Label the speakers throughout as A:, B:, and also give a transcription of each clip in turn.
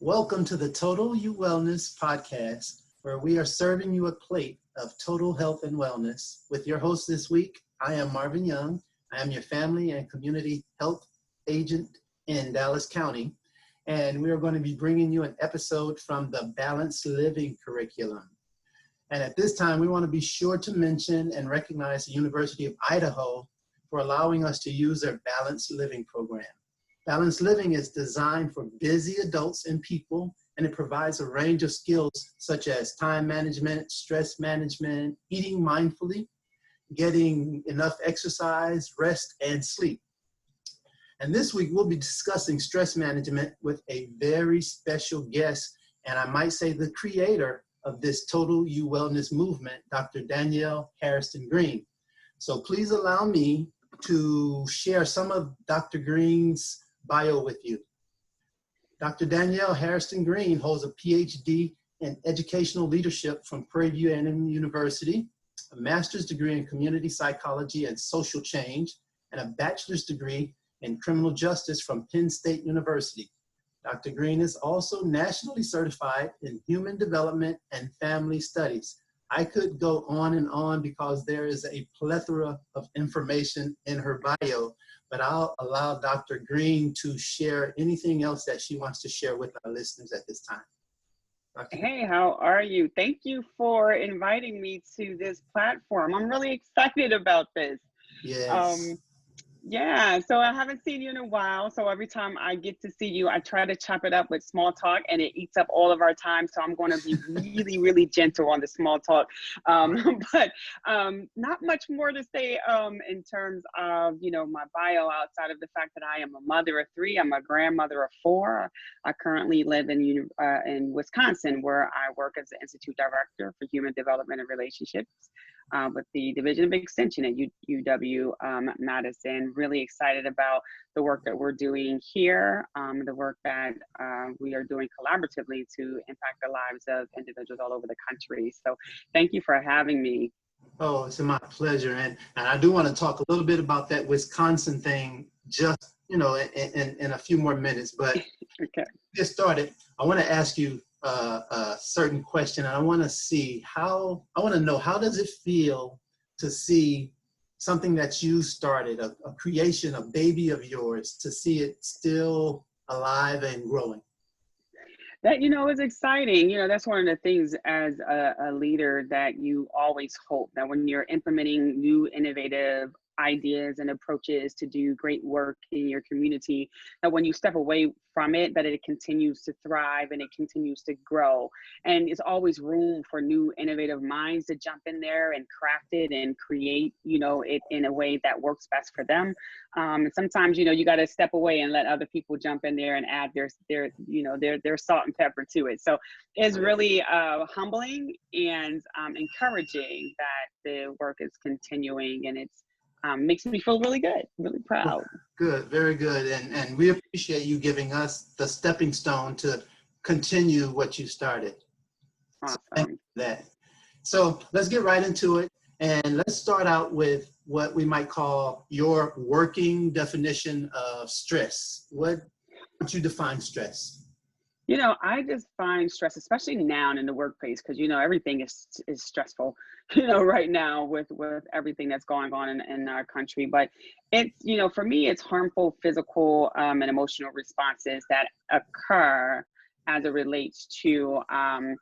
A: Welcome to the Total You Wellness podcast, where we are serving you a plate of total health and wellness. With your host this week, I am Marvin Young. I am your family and community health agent in Dallas County, and we are going to be bringing you an episode from the Balanced Living curriculum. And at this time, we want to be sure to mention and recognize the University of Idaho for allowing us to use their Balanced Living program. Balanced Living is designed for busy adults and people, and it provides a range of skills such as time management, stress management, eating mindfully, getting enough exercise, rest, and sleep. And this week, we'll be discussing stress management with a very special guest, and I might say the creator of this Total You Wellness movement, Dr. Daniell Hairston Green. So please allow me to share some of Dr. Green's bio with you. Dr. Daniell Hairston Green holds a PhD in educational leadership from Prairie View A&M University, a master's degree in community psychology and social change, and a bachelor's degree in criminal justice from Penn State University. Dr. Green is also nationally certified in human development and family studies. I could go on and on because there is a plethora of information in her bio, but I'll allow Dr. Green to share anything else that she wants to share with our listeners at this time.
B: Hey, how are you? Thank you for inviting me to this platform. I'm really excited about this.
A: Yes.
B: Yeah, so I haven't seen you in a while. So every time I get to see you, I try to chop it up with small talk and it eats up all of our time. So I'm going to be really, really gentle on the small talk. But not much more to say in terms of, my bio outside of the fact that I am a mother of three. I'm a grandmother of four. I currently live in Wisconsin, where I work as the Institute Director for Human Development and Relationships with the Division of Extension at UW-Madison. Really excited about the work that we're doing here, the work that we are doing collaboratively to impact the lives of individuals all over the country. So thank you for having me.
A: Oh, it's my pleasure. And I do want to talk a little bit about that Wisconsin thing just, in a few more minutes. But
B: Okay.
A: to get started, I want to ask you a certain question. I want to know, how does it feel to see something that you started, a creation, a baby of yours, to see it still alive and growing?
B: That, is exciting. That's one of the things as a leader that you always hope that when you're implementing new innovative ideas and approaches to do great work in your community, that when you step away from it, that it continues to thrive and it continues to grow. And it's always room for new innovative minds to jump in there and craft it and create, it in a way that works best for them. And sometimes, you got to step away and let other people jump in there and add their salt and pepper to it. So it's really humbling and encouraging that the work is continuing, and it's makes me feel really good, really proud.
A: Good, very good. And we appreciate you giving us the stepping stone to continue what you started.
B: Awesome.
A: So thank you for that. So let's get right into it. And let's start out with what we might call your working definition of stress. What would you define stress?
B: I just find stress, especially now in the workplace, because, everything is stressful, right now with everything that's going on in our country. But it's, for me, it's harmful physical and emotional responses that occur as it relates to an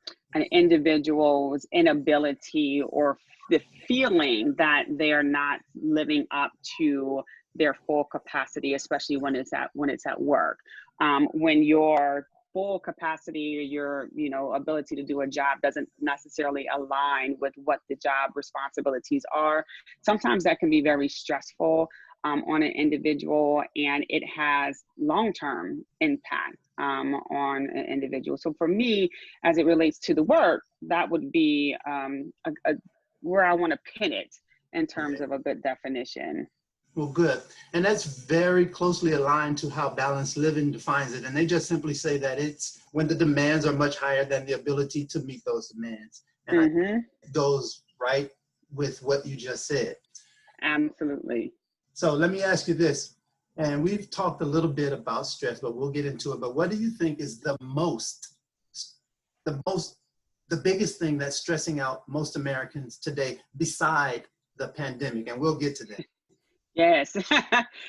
B: individual's inability or the feeling that they are not living up to their full capacity, especially when it's at work. When your full capacity or your ability to do a job doesn't necessarily align with what the job responsibilities are, sometimes that can be very stressful on an individual, and it has long-term impact on an individual. So for me, as it relates to the work, that would be where I want to pin it in terms of a good definition.
A: Well, good. And that's very closely aligned to how balanced living defines it. And they just simply say that it's when the demands are much higher than the ability to meet those demands. And I think it goes right with what you just said.
B: Absolutely.
A: So let me ask you this. And we've talked a little bit about stress, but we'll get into it. But what do you think is the most, the biggest thing that's stressing out most Americans today beside the pandemic? And we'll get to that.
B: Yes,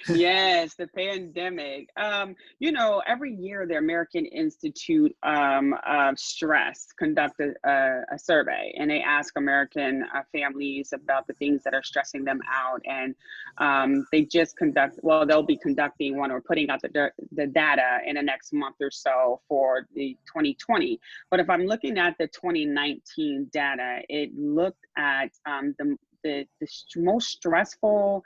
B: yes, the pandemic. Every year the American Institute of Stress conduct a survey, and they ask American families about the things that are stressing them out. And they'll be conducting one or putting out the data in the next month or so for the 2020. But if I'm looking at the 2019 data, it looked at the most stressful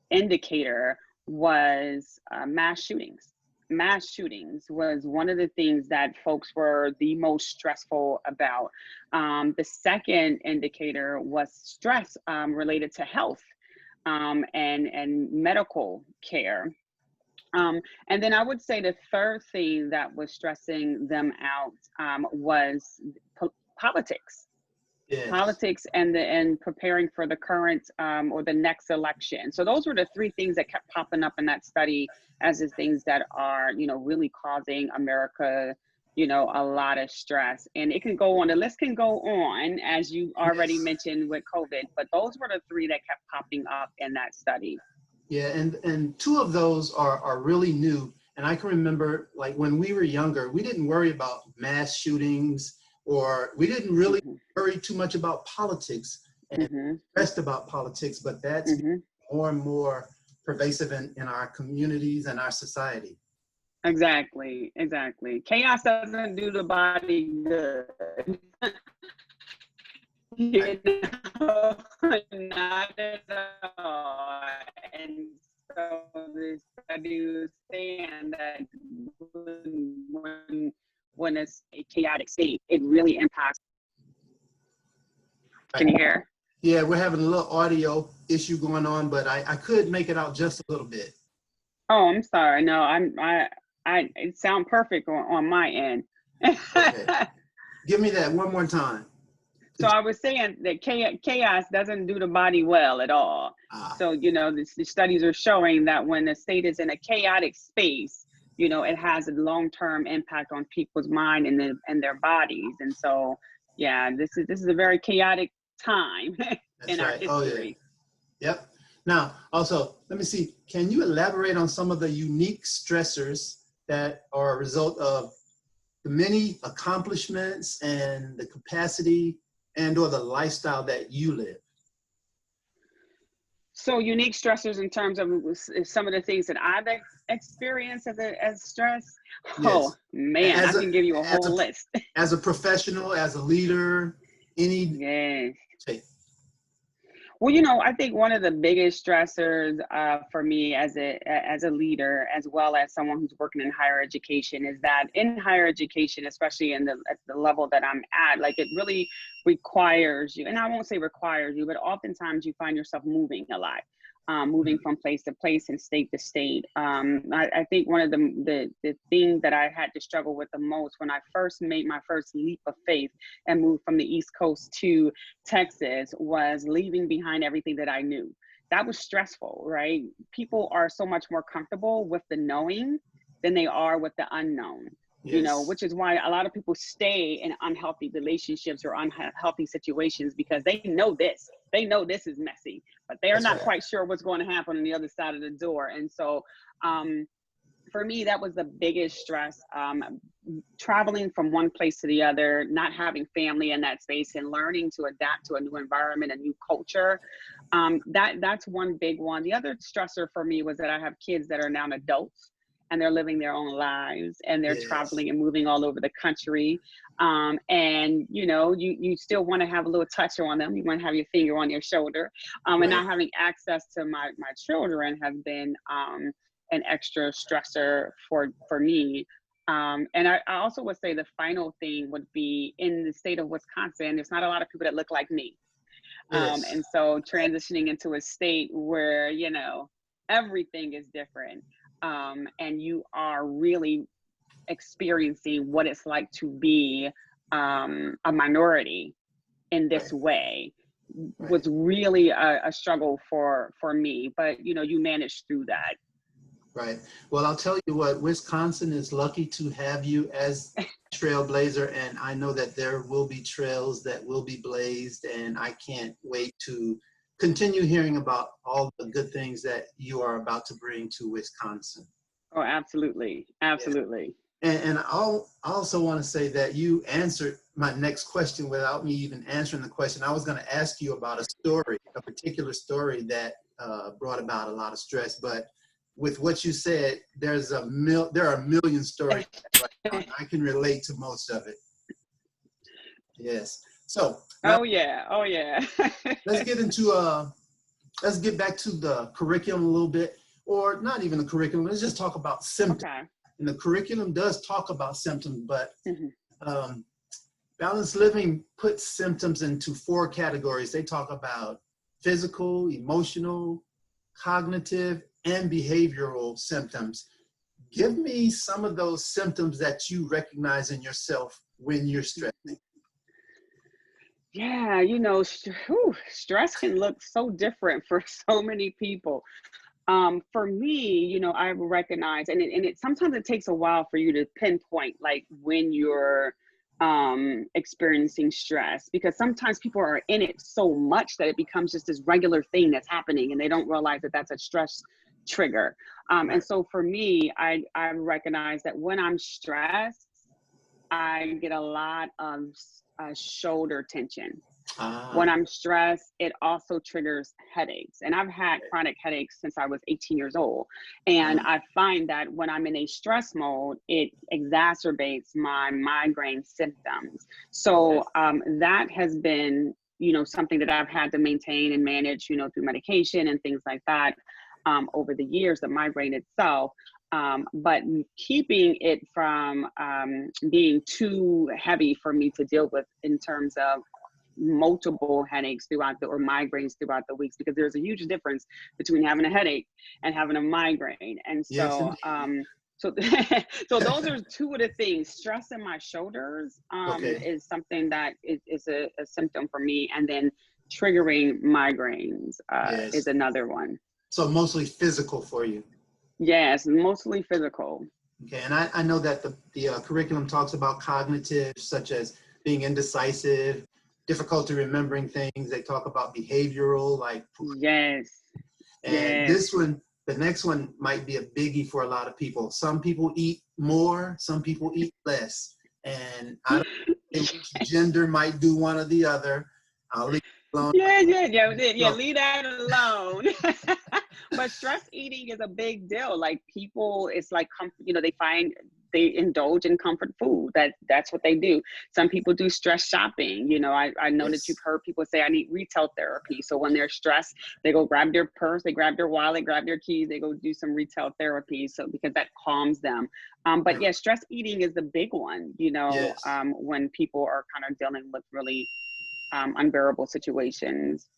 B: indicator was mass shootings. Mass shootings was one of the things that folks were the most stressful about. The second indicator was stress related to health and medical care. And then I would say the third thing that was stressing them out was politics.
A: Yes.
B: Politics and preparing for the current or the next election. So those were the three things that kept popping up in that study as the things that are, really causing America, a lot of stress. And it can go on, the list can go on, as you already mentioned with COVID, but those were the three that kept popping up in that study.
A: Yeah, and two of those are really new. And I can remember, like, when we were younger, we didn't worry about mass shootings, or we didn't really worry too much about politics and stressed about politics, but that's more and more pervasive in our communities and our society.
B: Exactly. Chaos doesn't do the body good. Not at all. And so the study was saying that when it's a chaotic state, it really impacts. Can you hear?
A: Yeah, we're having a little audio issue going on, but I could make it out just a little bit.
B: Oh, I'm sorry. No, it sounds perfect on my end.
A: Okay. Give me that one more time.
B: So I was saying that chaos doesn't do the body well at all. So, the studies are showing that when the state is in a chaotic space, it has a long-term impact on people's mind and their bodies. And so, yeah, this is a very chaotic time in our history.
A: Oh, yeah. Yep. Now, also, let me see, can you elaborate on some of the unique stressors that are a result of the many accomplishments and the capacity and or the lifestyle that you live?
B: So unique stressors in terms of some of the things that I've experienced as stress.
A: Yes.
B: Oh man, I can give you a whole list.
A: As a professional, as a leader, any.
B: Yes.
A: Okay.
B: Well, I think one of the biggest stressors for me as a leader, as well as someone who's working in higher education, is that in higher education, especially at the level that I'm at, like, it really requires you, and I won't say requires you, but oftentimes you find yourself moving a lot. Moving from place to place and state to state. I think one of the things that I had to struggle with the most when I first made my first leap of faith and moved from the East Coast to Texas was leaving behind everything that I knew. That was stressful, right? People are so much more comfortable with the knowing than they are with the unknown. Yes. Which is why a lot of people stay in unhealthy relationships or unhealthy situations, because they know this is messy, but they're not quite sure what's going to happen on the other side of the door. And so for me, that was the biggest stress, traveling from one place to the other, not having family in that space, and learning to adapt to a new environment, a new culture. That's one big one. The other stressor for me was that I have kids that are now adults, and they're living their own lives, and they're traveling and moving all over the country. And you still want to have a little touch on them. You want to have your finger on their shoulder. And not having access to my children has been an extra stressor for me. And I also would say the final thing would be, in the state of Wisconsin, there's not a lot of people that look like me. And so transitioning into a state where, everything is different. And you are really experiencing what it's like to be a minority in this way.
A: Right.
B: was really a struggle for me, but you managed through that.
A: Right. Well, I'll tell you what, Wisconsin is lucky to have you as trailblazer, and I know that there will be trails that will be blazed, and I can't wait to continue hearing about all the good things that you are about to bring to Wisconsin.
B: Oh, absolutely.
A: Yeah.
B: Absolutely.
A: And I also want to say that you answered my next question without me even answering the question. I was going to ask you about a story, a particular story that brought about a lot of stress, but with what you said, there are a million stories right now, and I can relate to most of it. Yes. So now
B: Oh yeah. Oh yeah.
A: let's get into let's get back to the curriculum a little bit, or not even the curriculum. Let's just talk about symptoms.
B: Okay.
A: And the curriculum does talk about symptoms, but
B: Mhm.
A: um, balanced living puts symptoms into 4 categories. They talk about physical, emotional, cognitive, and behavioral symptoms. Give me some of those symptoms that you recognize in yourself when you're stressing.
B: Yeah, stress can look so different for so many people. For me, I recognize, and it sometimes it takes a while for you to pinpoint like when you're experiencing stress, because sometimes people are in it so much that it becomes just this regular thing that's happening and they don't realize that that's a stress trigger. And
A: Right.
B: so for me, I recognize that when I'm stressed, I get a lot of shoulder tension. When
A: Ah,
B: I'm stressed, it also triggers headaches. And I've had chronic headaches since I was 18 years old. And
A: ah,
B: I find that when I'm in a stress mode, it exacerbates my migraine symptoms.
A: okay.
B: So that has been, something that I've had to maintain and manage, through medication and things like that over the years, the migraine itself. But keeping it from being too heavy for me to deal with in terms of multiple headaches or migraines throughout the weeks, because there's a huge difference between having a headache and having a migraine. And
A: Yes,
B: so
A: indeed.
B: so so those are 2 of the things. Stress in my shoulders
A: Okay.
B: is something that is a symptom for me, and then triggering migraines is
A: Yes.
B: another one.
A: So mostly physical for you.
B: Yes, mostly physical.
A: Okay. And I know that the curriculum talks about cognitive, such as being indecisive, difficulty remembering things. They talk about behavioral, like,
B: Yes.
A: and
B: Yes.
A: this one, the next one might be a biggie for a lot of people. Some people eat more, some people eat less. And I don't know which gender might do one or the other. I'll leave it alone.
B: Yeah.
A: So,
B: Leave that alone. But stress eating is a big deal. Like people, it's like they indulge in comfort food. That's what they do. Some people do stress shopping. I know that you've
A: yes,
B: heard people say I need retail therapy. So when they're stressed, they go grab their purse, they grab their wallet, grab their keys, they go do some retail therapy. So because that calms them. But yeah, stress eating is the big one.
A: yes.
B: When people are kind of dealing with really unbearable situations.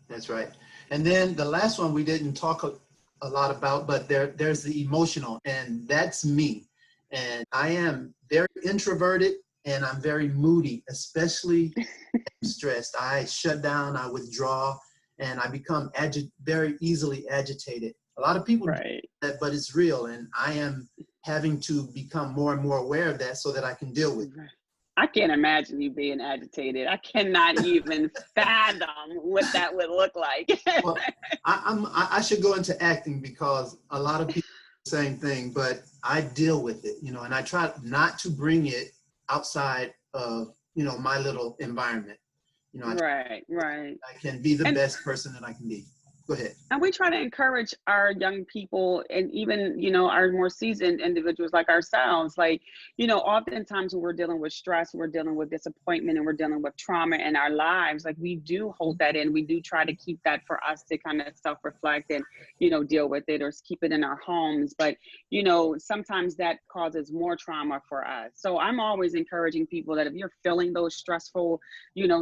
A: That's right. And then the last one we didn't talk a lot about, but there's the emotional, and that's me. And I am very introverted and I'm very moody, especially stressed. I shut down, I withdraw, and I become very easily agitated. A lot of people do
B: Right.
A: that, but it's real. And I am having to become more and more aware of that so that I can deal with
B: Right. I can't imagine you being agitated. I cannot even fathom what that would look like.
A: it. Well, I should go into acting because a lot of people do the same thing, but I deal with it, and I try not to bring it outside of, my little environment.
B: Right, right.
A: I can be the
B: And
A: best person that I can be. Go ahead.
B: And we try to encourage our young people, and even, our more seasoned individuals like ourselves. Like, oftentimes when we're dealing with stress, we're dealing with disappointment, and we're dealing with trauma in our lives, like we do hold that in. We do try to keep that for us to kind of self-reflect and, deal with it, or keep it in our homes. But, sometimes that causes more trauma for us. So I'm always encouraging people that if you're feeling those stressful,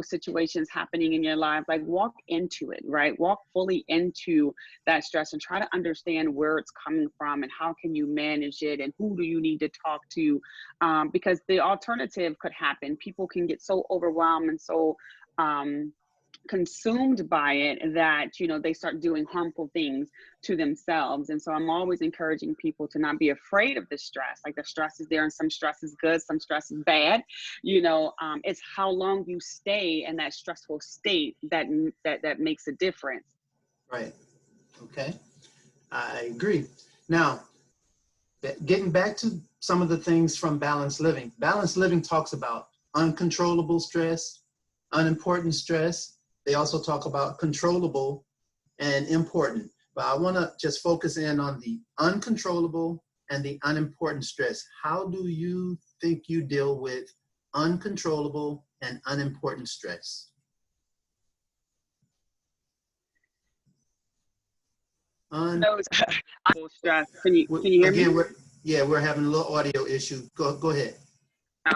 B: situations happening in your life, like walk into it, right? Walk fully into that stress and try to understand where it's coming from and how can you manage it and who do you need to talk to, because the alternative could happen. People can get so overwhelmed and so consumed by it that, you know, they start doing harmful things to themselves. And so I'm always encouraging people to not be afraid of the stress. Like, the stress is there, and some stress is good, some stress is bad. You know, it's how long you stay in that stressful state that makes a difference.
A: Right. Okay. I agree. Now, getting back to some of the things from balanced living talks about uncontrollable stress, unimportant stress. They also talk about controllable and important. But I want to just focus in on the uncontrollable and the unimportant stress. How do you think you deal with uncontrollable and unimportant stress?
B: Those stress. Can you hear me?
A: Again, we're having a little audio issue. Go ahead.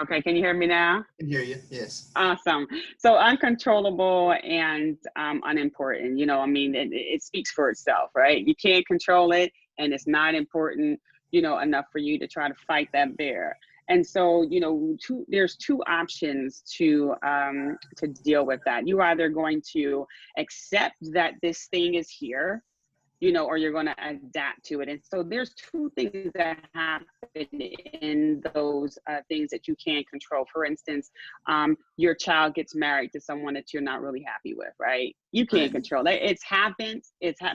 B: Okay, can you hear me now?
A: I can hear you. Yes.
B: Awesome. So uncontrollable and unimportant. You know, I mean, it speaks for itself, right? You can't control it, and it's not important, you know, enough for you to try to fight that bear. And so, you know, there's two options to deal with that. You're either going to accept that this thing is here, you know, or you're going to adapt to it. And so there's two things that happen in those things that you can't control. For instance, your child gets married to someone that you're not really happy with, right? You can't control it. It's happened.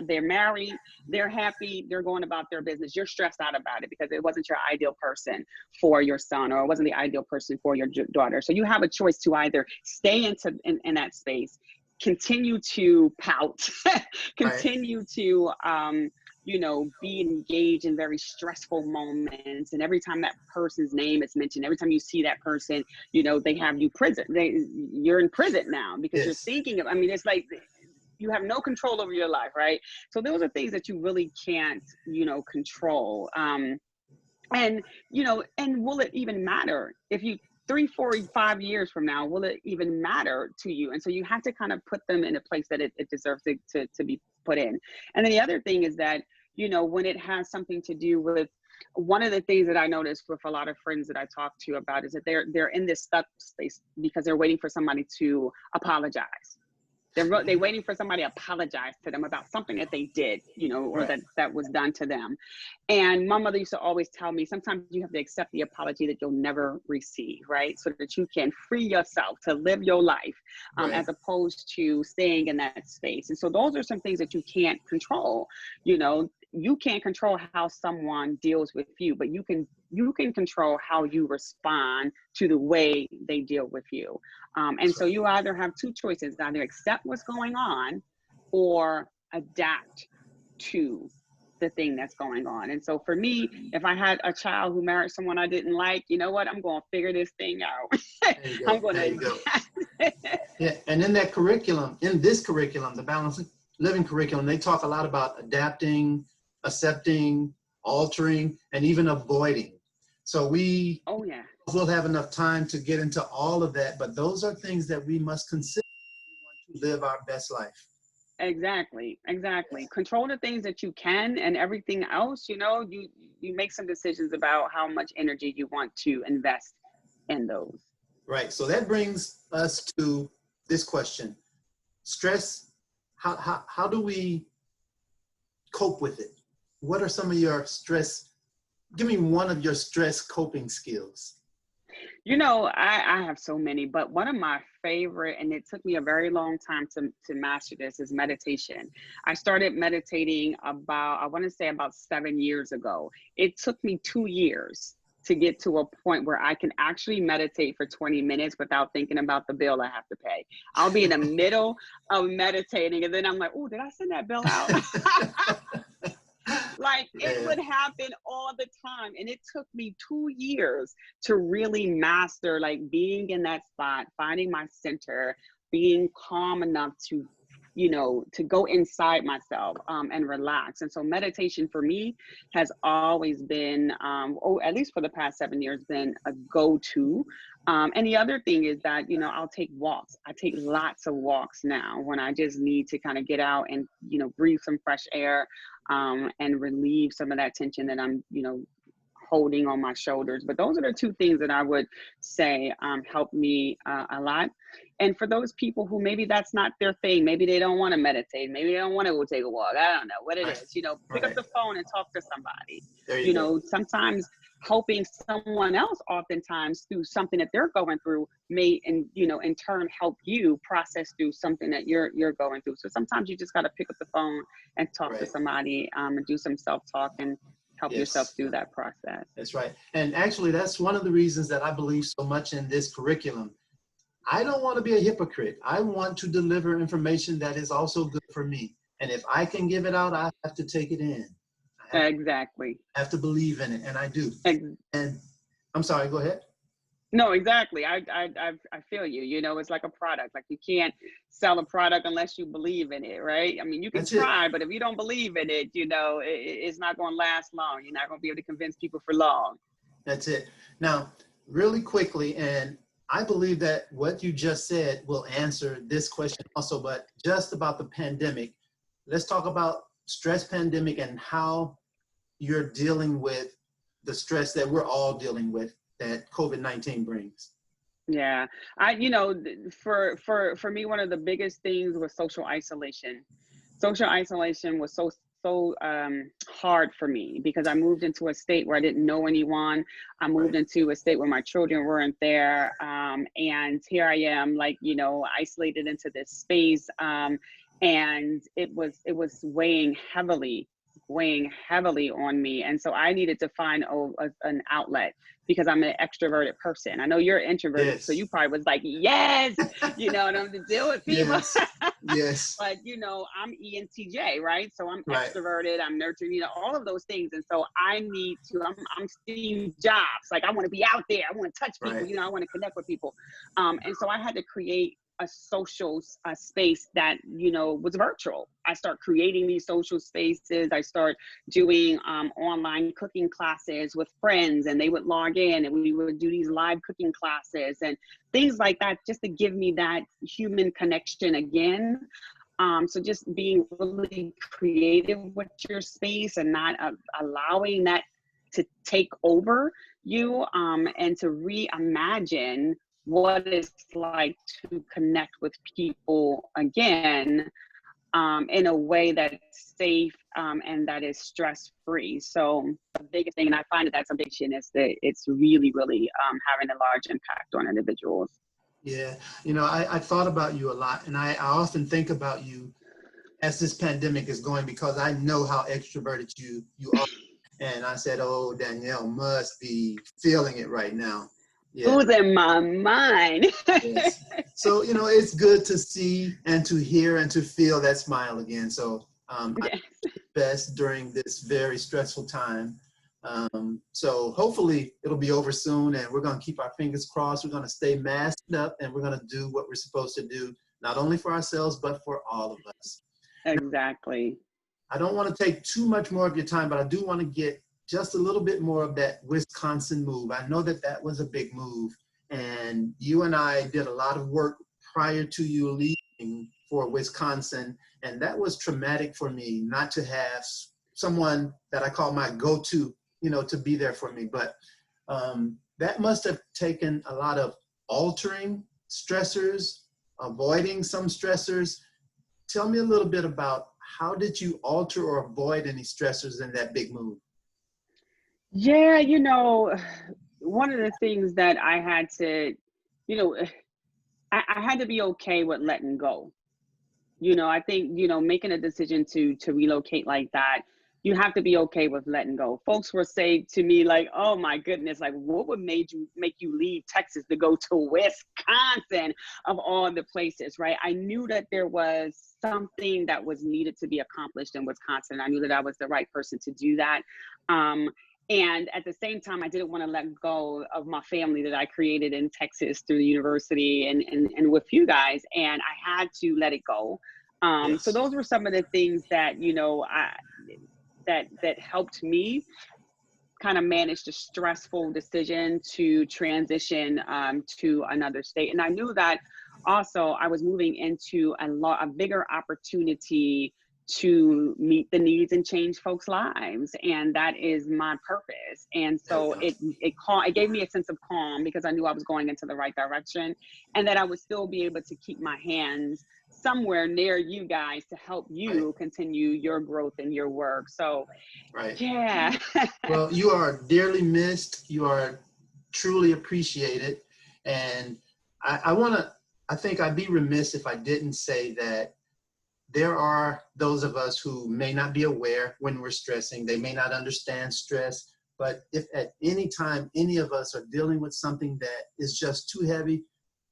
B: They're married. They're happy. They're going about their business. You're stressed out about it because it wasn't your ideal person for your son, or it wasn't the ideal person for your daughter. So you have a choice to either stay in that space, continue to pout, continue to, you know, be engaged in very stressful moments. And every time that person's name is mentioned, every time you see that person, you know, they have you you're in prison now because you're thinking of, I mean, it's like you have no control over your life, right? So those are things that you really can't, you know, control. And, you know, and will it even matter if you 3, 4, 5 years from now, will it even matter to you? And so you have to kind of put them in a place that it deserves to be put in. And then the other thing is that, you know, when it has something to do with, one of the things that I noticed with a lot of friends that I talk to about is that they're in this stuck space because they're waiting for somebody to apologize. They're waiting for somebody to apologize to them about something that they did, you know, or that was done to them. And my mother used to always tell me, sometimes you have to accept the apology that you'll never receive, right? So that you can free yourself to live your life, as opposed to staying in that space. And so those are some things that you can't control. You know, you can't control how someone deals with you, but you can control how you respond to the way they deal with you. And so you either have two choices: either accept what's going on or adapt to the thing that's going on. And so for me, if I had a child who married someone I didn't like, you know what, I'm going to figure this thing out. I'm going to
A: Yeah, and in that curriculum, in this curriculum, the balanced living curriculum, they talk a lot about adapting, accepting, altering, and even avoiding. So we'll have enough time to get into all of that, but those are things that we must consider if we want to live our best life.
B: Exactly. Control the things that you can, and everything else, you know, you make some decisions about how much energy you want to invest in those.
A: Right. So that brings us to this question: stress. How do we cope with it? What are some of your stress? Give me one of your stress coping skills.
B: You know, I have so many, but one of my favorite, and it took me a very long time to master this, is meditation. I started meditating about 7 years ago. It took me 2 years to get to a point where I can actually meditate for 20 minutes without thinking about the bill I have to pay. I'll be in the middle of meditating, and then I'm like, oh, did I send that bill out? Like, it would happen all the time. And it took me 2 years to really master, like, being in that spot, finding my center, being calm enough to, you know, to go inside myself and relax. And so meditation for me has always been, at least for the past 7 years, been a go-to. And the other thing is that, you know, I'll take walks. I take lots of walks now when I just need to kind of get out and, you know, breathe some fresh air and relieve some of that tension that I'm, you know, holding on my shoulders. But those are the two things that I would say help me a lot. And for those people who maybe that's not their thing, maybe they don't want to meditate, maybe they don't want to go take a walk. I don't know what it
A: Right.
B: is. Pick up
A: Right.
B: the phone and talk to somebody.
A: There you go.
B: Sometimes helping someone else oftentimes through something that they're going through may, and in turn help you process through something that you're going through. So sometimes you just got to pick up the phone and talk to
A: Right.
B: somebody, and do some self-talk and help yourself
A: Yes.
B: through that process.
A: That's right. And actually, that's one of the reasons that I believe so much in this curriculum. I don't want to be a hypocrite. I want to deliver information that is also good for me. And if I can give it out, I have to take it in.
B: Exactly.
A: I have to believe in it, and I do.
B: Ex-
A: And I'm sorry, go ahead.
B: No, exactly. I feel you. It's like a product. Like you can't sell a product unless you believe in it, right? I mean, you can
A: That's it.
B: try, but if you don't believe in it, it's not going to last long. You're not going to be able to convince people for long.
A: That's it. Now, really quickly, and I believe that what you just said will answer this question also, but just about the pandemic. Let's talk about stress pandemic and how you're dealing with the stress that we're all dealing with that COVID-19 brings.
B: Yeah. For me, one of the biggest things was social isolation. Social isolation was so hard for me because I moved into a state where I didn't know anyone. I moved into a state where my children weren't there. And here I am, like, isolated into this space. And it was weighing heavily on me. And so I needed to find an outlet because I'm an extroverted person. I know you're introverted,
A: Yes.
B: so you probably was like, yes, and I'm to deal with people.
A: Yes. Yes.
B: But I'm ENTJ, right? So I'm
A: Right.
B: extroverted, I'm nurtured, all of those things. And so I'm Steve Jobs. Like I want to be out there, I want to touch people,
A: Right.
B: I want to connect with people. And so I had to create a social space that was virtual. I start creating these social spaces. I start doing online cooking classes with friends, and they would log in and we would do these live cooking classes and things like that, just to give me that human connection again. So just being really creative with your space and not allowing that to take over you, and to reimagine what it's like to connect with people again, in a way that's safe, and that is stress-free. So the biggest thing, and I find that that's a big thing, is that it's really, really having a large impact on individuals.
A: Yeah. I thought about you a lot, and I often think about you as this pandemic is going, because I know how extroverted you are. And I said, oh, Danielle must be feeling it right now. Yeah.
B: Losing my mind.
A: Yes. So, it's good to see and to hear and to feel that smile again. So
B: Yes.
A: I do my best during this very stressful time. So hopefully it'll be over soon, and we're going to keep our fingers crossed. We're going to stay masked up, and we're going to do what we're supposed to do, not only for ourselves, but for all of us.
B: Exactly.
A: Now, I don't want to take too much more of your time, but I do want to get just a little bit more of that Wisconsin move. I know that was a big move, and you and I did a lot of work prior to you leaving for Wisconsin, and that was traumatic for me not to have someone that I call my go-to, to be there for me. But that must have taken a lot of altering stressors, avoiding some stressors. Tell me a little bit about how did you alter or avoid any stressors in that big move?
B: Yeah, one of the things that I had to, I had to be okay with letting go. I think, making a decision to relocate like that, you have to be okay with letting go. Folks will say to me like, oh my goodness, like what would make you leave Texas to go to Wisconsin of all the places, right? I knew that there was something that was needed to be accomplished in Wisconsin. I knew that I was the right person to do that. And at the same time, I didn't want to let go of my family that I created in Texas through the university and with you guys. And I had to let it go.
A: Yes.
B: So those were some of the things that, that helped me kind of manage the stressful decision to transition to another state. And I knew that also I was moving into a bigger opportunity to meet the needs and change folks' lives, and that is my purpose. And
A: There we
B: so
A: go.
B: it gave me a sense of calm, because I knew I was going into the right direction, and that I would still be able to keep my hands somewhere near you guys to help
A: Right,
B: you continue your growth and your work. So
A: right.
B: yeah.
A: Well, you are dearly missed. You are truly appreciated. And I think I'd be remiss if I didn't say that there are those of us who may not be aware when we're stressing. They may not understand stress. But if at any time any of us are dealing with something that is just too heavy,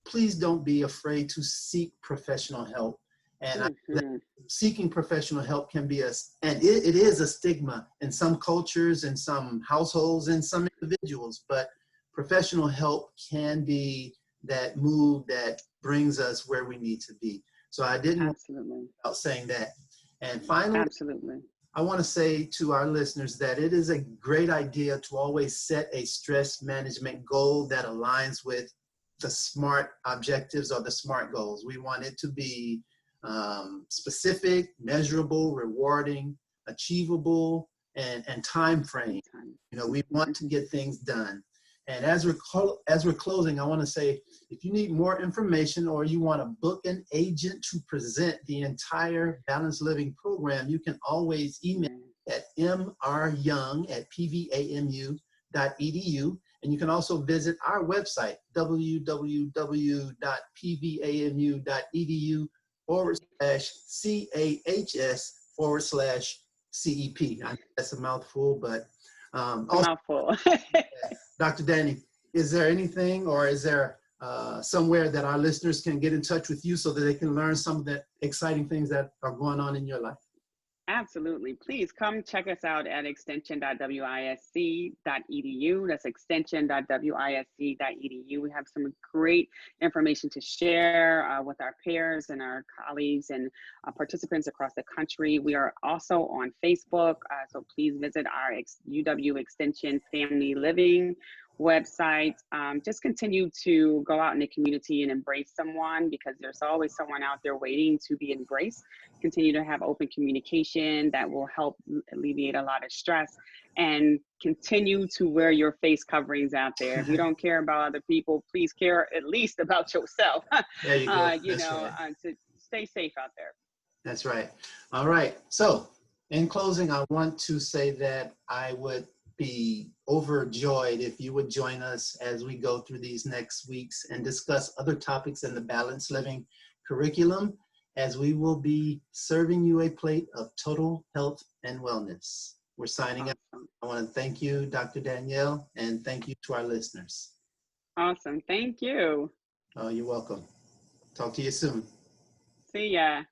A: please don't be afraid to seek professional help. And
B: Mhm.
A: seeking professional help can be it is a stigma in some cultures, in some households, in some individuals, but professional help can be that move that brings us where we need to be. So I didn't want
B: Absolutely.
A: to saying that. And finally,
B: Absolutely.
A: I want to say to our listeners that it is a great idea to always set a stress management goal that aligns with the SMART objectives or the SMART goals. We want it to be specific, measurable, rewarding, achievable, and time frame. You know, we want to get things done. And as we're closing, I want to say, if you need more information or you want to book an agent to present the entire Balanced Living program, you can always email at mryoung@pvamu.edu. And you can also visit our website, www.pvamu.edu/CAHS/CEP. I know that's a mouthful, but
B: It's a
A: also,
B: mouthful.
A: Dr. Danny, is there anything, or is there somewhere that our listeners can get in touch with you so that they can learn some of the exciting things that are going on in your life?
B: Absolutely. Please come check us out at extension.wisc.edu. That's extension.wisc.edu. We have some great information to share with our peers and our colleagues and participants across the country. We are also on Facebook, so please visit our UW Extension Family Living website. Just continue to go out in the community and embrace someone, because there's always someone out there waiting to be embraced. Continue to have open communication that will help alleviate a lot of stress, and continue to wear your face coverings out there. If you don't care about other people, please care at least about yourself.
A: There you go. That's right.
B: To stay safe out there.
A: That's right. All right. So in closing, I want to say that I would be overjoyed if you would join us as we go through these next weeks and discuss other topics in the Balanced Living curriculum, as we will be serving you a plate of total health and wellness. We're signing out. I want to thank you, Dr. Danielle, and thank you to our listeners.
B: Awesome. Thank you.
A: Oh, you're welcome. Talk to you soon.
B: See ya.